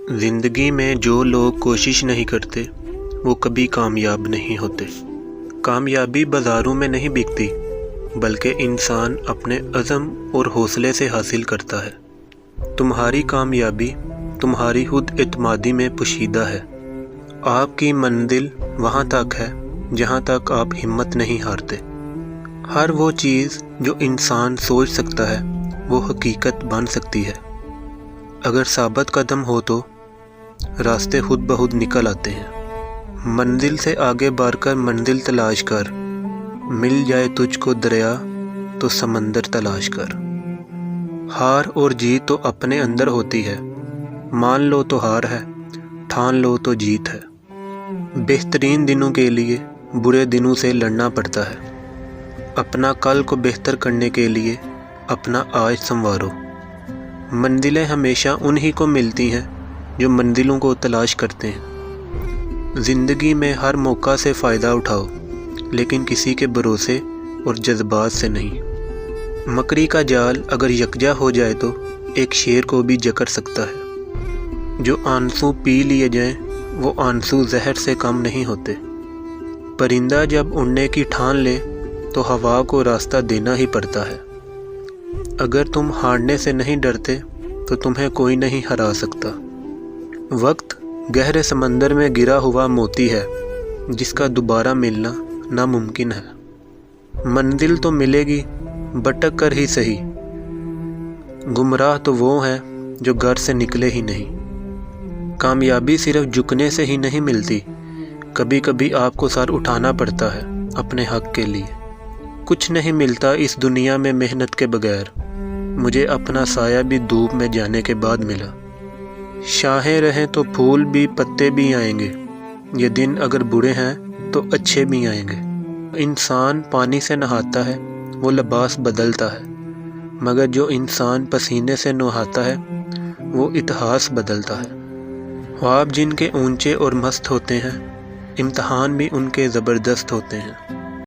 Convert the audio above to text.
زندگی میں جو لوگ کوشش نہیں کرتے وہ کبھی کامیاب نہیں ہوتے۔ کامیابی بازاروں میں نہیں بکتی بلکہ انسان اپنے عزم اور حوصلے سے حاصل کرتا ہے۔ تمہاری کامیابی تمہاری خود اعتمادی میں پوشیدہ ہے۔ آپ کی منزل وہاں تک ہے جہاں تک آپ ہمت نہیں ہارتے۔ ہر وہ چیز جو انسان سوچ سکتا ہے وہ حقیقت بن سکتی ہے۔ اگر ثابت قدم ہو تو راستے خود بخود نکل آتے ہیں۔ منزل سے آگے بڑھ کر منزل تلاش کر، مل جائے تجھ کو دریا تو سمندر تلاش کر۔ ہار اور جیت تو اپنے اندر ہوتی ہے، مان لو تو ہار ہے، ٹھان لو تو جیت ہے۔ بہترین دنوں کے لیے برے دنوں سے لڑنا پڑتا ہے۔ اپنا کل کو بہتر کرنے کے لیے اپنا آج سنوارو۔ منزلیں ہمیشہ انہی کو ملتی ہیں جو منزلوں کو تلاش کرتے ہیں۔ زندگی میں ہر موقع سے فائدہ اٹھاؤ، لیکن کسی کے بھروسے اور جذبات سے نہیں۔ مکڑی کا جال اگر یکجا ہو جائے تو ایک شیر کو بھی جکڑ سکتا ہے۔ جو آنسو پی لیے جائیں وہ آنسو زہر سے کم نہیں ہوتے۔ پرندہ جب اڑنے کی ٹھان لے تو ہوا کو راستہ دینا ہی پڑتا ہے۔ اگر تم ہارنے سے نہیں ڈرتے تو تمہیں کوئی نہیں ہرا سکتا۔ وقت گہرے سمندر میں گرا ہوا موتی ہے جس کا دوبارہ ملنا ناممکن ہے۔ منزل تو ملے گی بھٹک کر ہی صحیح، گمراہ تو وہ ہیں جو گھر سے نکلے ہی نہیں۔ کامیابی صرف جھکنے سے ہی نہیں ملتی، کبھی کبھی آپ کو سر اٹھانا پڑتا ہے اپنے حق کے لیے۔ کچھ نہیں ملتا اس دنیا میں محنت کے بغیر، مجھے اپنا سایہ بھی دھوپ میں جانے کے بعد ملا۔ شاہیں رہیں تو پھول بھی پتے بھی آئیں گے، یہ دن اگر برے ہیں تو اچھے بھی آئیں گے۔ انسان پانی سے نہاتا ہے وہ لباس بدلتا ہے، مگر جو انسان پسینے سے نہاتا ہے وہ اتہاس بدلتا ہے۔ خواب جن کے اونچے اور مست ہوتے ہیں، امتحان بھی ان کے زبردست ہوتے ہیں۔